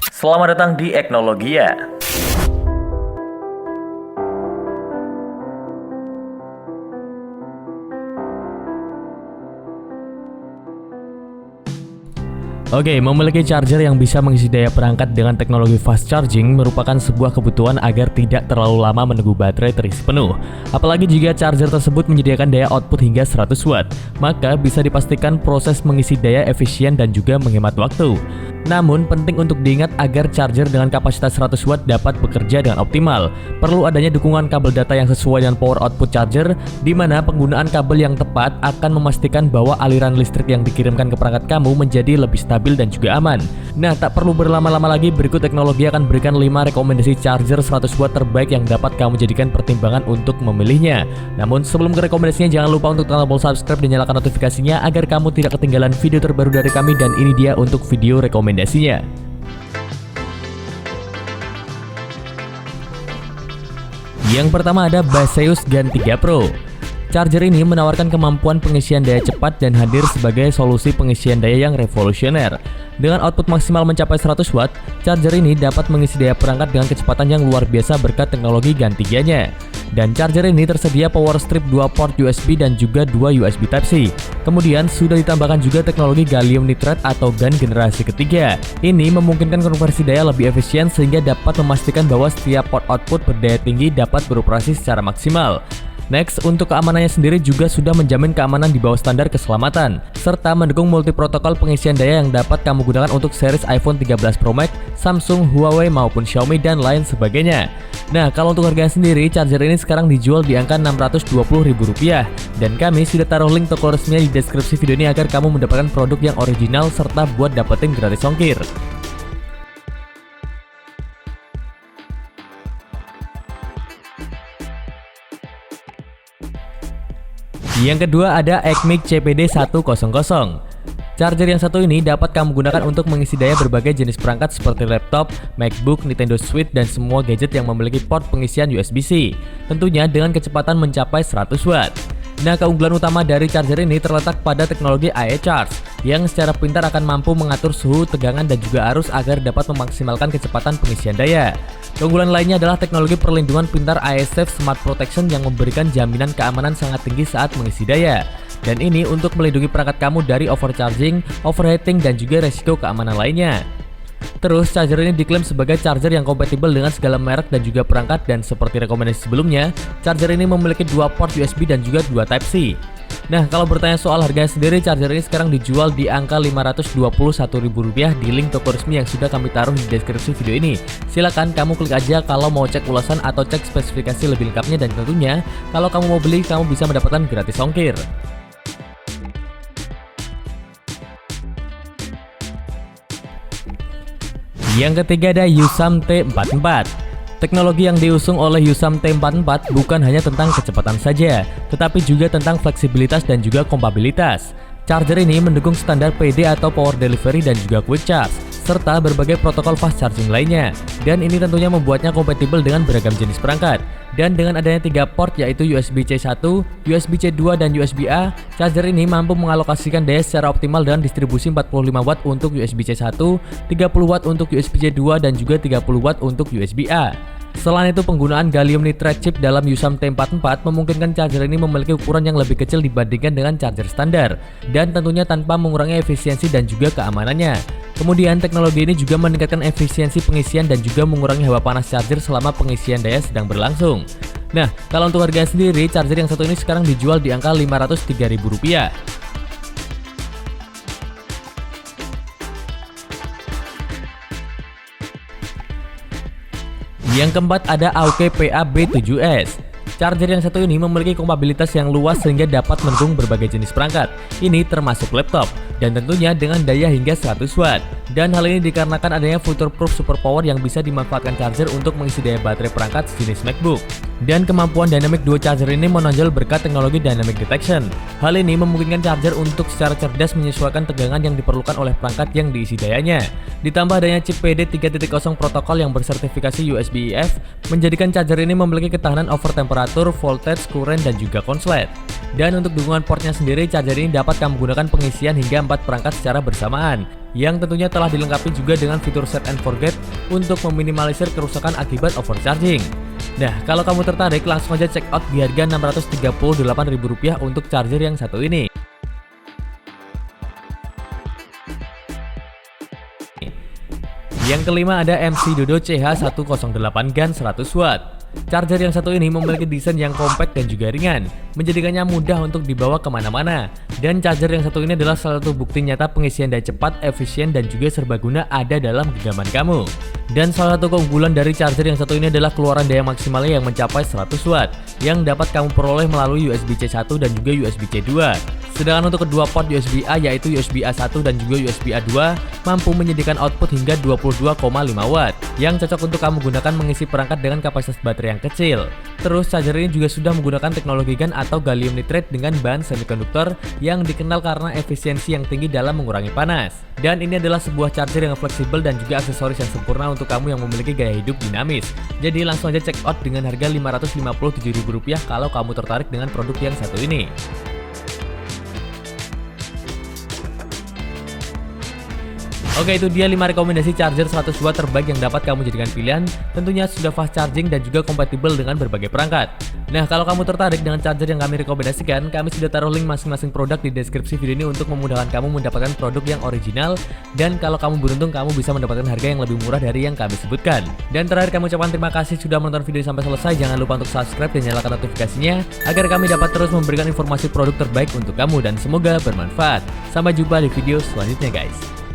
Selamat datang di Eknologia. Oke, memiliki charger yang bisa mengisi daya perangkat dengan teknologi fast charging merupakan sebuah kebutuhan agar tidak terlalu lama menunggu baterai terisi penuh. Apalagi jika charger tersebut menyediakan daya output hingga 100 watt, maka bisa dipastikan proses mengisi daya efisien dan juga menghemat waktu. Namun, penting untuk diingat agar charger dengan kapasitas 100 watt dapat bekerja dengan optimal. Perlu adanya dukungan kabel data yang sesuai dengan power output charger, di mana penggunaan kabel yang tepat akan memastikan bahwa aliran listrik yang dikirimkan ke perangkat kamu menjadi lebih stabil dan juga aman. Nah, tak perlu berlama-lama lagi, berikut teknologi akan berikan 5 rekomendasi charger 100 watt terbaik yang dapat kamu jadikan pertimbangan untuk memilihnya. Namun, sebelum ke rekomendasinya, jangan lupa untuk tekan tombol subscribe dan nyalakan notifikasinya agar kamu tidak ketinggalan video terbaru dari kami, dan ini dia untuk video rekomendasinya. Yang pertama ada Baseus GAN 3 Pro. Charger ini menawarkan kemampuan pengisian daya cepat dan hadir sebagai solusi pengisian daya yang revolusioner. Dengan output maksimal mencapai 100 watt, charger ini dapat mengisi daya perangkat dengan kecepatan yang luar biasa berkat teknologi GAN 3-nya. Dan charger ini tersedia power strip 2 port USB dan juga 2 USB Type-C. Kemudian sudah ditambahkan juga teknologi gallium nitride atau GaN generasi ketiga. Ini memungkinkan konversi daya lebih efisien sehingga dapat memastikan bahwa setiap port output berdaya tinggi dapat beroperasi secara maksimal. Next, untuk keamanannya sendiri juga sudah menjamin keamanan di bawah standar keselamatan, serta mendukung multi protokol pengisian daya yang dapat kamu gunakan untuk series iPhone 13 Pro Max, Samsung, Huawei maupun Xiaomi dan lain sebagainya. Nah, kalau untuk harganya sendiri, charger ini sekarang dijual di angka Rp620.000, dan kami sudah taruh link toko resminya di deskripsi video ini agar kamu mendapatkan produk yang original serta buat dapetin gratis ongkir. Yang kedua ada Ecmic CPD100. Charger yang satu ini dapat kamu gunakan untuk mengisi daya berbagai jenis perangkat seperti laptop, MacBook, Nintendo Switch, dan semua gadget yang memiliki port pengisian USB-C. Tentunya dengan kecepatan mencapai 100 watt. Nah, keunggulan utama dari charger ini terletak pada teknologi IA Charge yang secara pintar akan mampu mengatur suhu, tegangan, dan juga arus agar dapat memaksimalkan kecepatan pengisian daya. Keunggulan lainnya adalah teknologi perlindungan pintar IA Safe Smart Protection yang memberikan jaminan keamanan sangat tinggi saat mengisi daya. Dan ini untuk melindungi perangkat kamu dari overcharging, overheating, dan juga resiko keamanan lainnya. Terus, charger ini diklaim sebagai charger yang kompatibel dengan segala merek dan juga perangkat, dan seperti rekomendasi sebelumnya, charger ini memiliki 2 port USB dan juga 2 Type-C. Nah, kalau bertanya soal harganya sendiri, charger ini sekarang dijual di angka Rp521.000 di link toko resmi yang sudah kami taruh di deskripsi video ini. Silakan kamu klik aja kalau mau cek ulasan atau cek spesifikasi lebih lengkapnya, dan tentunya kalau kamu mau beli, kamu bisa mendapatkan gratis ongkir. Yang ketiga ada USAM T44. Teknologi yang diusung oleh USAM T44 bukan hanya tentang kecepatan saja, tetapi juga tentang fleksibilitas dan juga kompatibilitas. Charger ini mendukung standar PD atau Power Delivery dan juga Quick Charge, serta berbagai protokol fast charging lainnya. Dan ini tentunya membuatnya kompatibel dengan beragam jenis perangkat. Dan dengan adanya 3 port yaitu USB-C 1, USB-C 2, dan USB-A, charger ini mampu mengalokasikan daya secara optimal dengan distribusi 45 watt untuk USB-C 1, 30 watt untuk USB-C 2, dan juga 30 watt untuk USB-A. Selain itu, penggunaan gallium nitride chip dalam USAM T44 memungkinkan charger ini memiliki ukuran yang lebih kecil dibandingkan dengan charger standar, dan tentunya tanpa mengurangi efisiensi dan juga keamanannya. Kemudian, teknologi ini juga meningkatkan efisiensi pengisian dan juga mengurangi hawa panas charger selama pengisian daya sedang berlangsung. Nah, kalau untuk harganya sendiri, charger yang satu ini sekarang dijual di angka Rp503.000. Yang keempat ada Aoki PA-B7S. Charger yang satu ini memiliki kompatibilitas yang luas sehingga dapat mendukung berbagai jenis perangkat. Ini termasuk laptop, dan tentunya dengan daya hingga 100 watt. Dan hal ini dikarenakan adanya future-proof superpower yang bisa dimanfaatkan charger untuk mengisi daya baterai perangkat sejenis MacBook. Dan kemampuan Dynamic Duo Charger ini menonjol berkat teknologi Dynamic Detection. Hal ini memungkinkan charger untuk secara cerdas menyesuaikan tegangan yang diperlukan oleh perangkat yang diisi dayanya. Ditambah adanya chip PD 3.0 protokol yang bersertifikasi USB-IF, menjadikan charger ini memiliki ketahanan over temperatur, voltage, current, dan juga konslet. Dan untuk dukungan portnya sendiri, charger ini dapat kamu gunakan pengisian hingga 4 perangkat secara bersamaan, yang tentunya telah dilengkapi juga dengan fitur set and forget untuk meminimalisir kerusakan akibat overcharging. Nah, kalau kamu tertarik, langsung aja check out di harga Rp638.000 untuk charger yang satu ini. Yang kelima ada MC Dodo CH108 GaN 100W. Charger yang satu ini memiliki desain yang kompak dan juga ringan, menjadikannya mudah untuk dibawa kemana-mana. Dan charger yang satu ini adalah salah satu bukti nyata pengisian daya cepat, efisien, dan juga serbaguna ada dalam genggaman kamu. Dan salah satu keunggulan dari charger yang satu ini adalah keluaran daya maksimalnya yang mencapai 100W, yang dapat kamu peroleh melalui USB-C1 dan juga USB-C2. Sedangkan untuk kedua port USB-A yaitu USB A1 dan juga USB A2 mampu menyediakan output hingga 22,5W yang cocok untuk kamu gunakan mengisi perangkat dengan kapasitas baterai yang kecil. Terus charger ini juga sudah menggunakan teknologi GaN atau gallium nitride dengan bahan semikonduktor yang dikenal karena efisiensi yang tinggi dalam mengurangi panas. Dan ini adalah sebuah charger yang fleksibel dan juga aksesoris yang sempurna untuk kamu yang memiliki gaya hidup dinamis. Jadi langsung aja check out dengan harga Rp557.000 kalau kamu tertarik dengan produk yang satu ini. Oke, itu dia 5 rekomendasi charger 100W terbaik yang dapat kamu jadikan pilihan. Tentunya sudah fast charging dan juga kompatibel dengan berbagai perangkat. Nah, kalau kamu tertarik dengan charger yang kami rekomendasikan, kami sudah taruh link masing-masing produk di deskripsi video ini untuk memudahkan kamu mendapatkan produk yang original. Dan kalau kamu beruntung, kamu bisa mendapatkan harga yang lebih murah dari yang kami sebutkan. Dan terakhir, kami ucapkan terima kasih sudah menonton video sampai selesai. Jangan lupa untuk subscribe dan nyalakan notifikasinya agar kami dapat terus memberikan informasi produk terbaik untuk kamu dan semoga bermanfaat. Sampai jumpa di video selanjutnya, guys.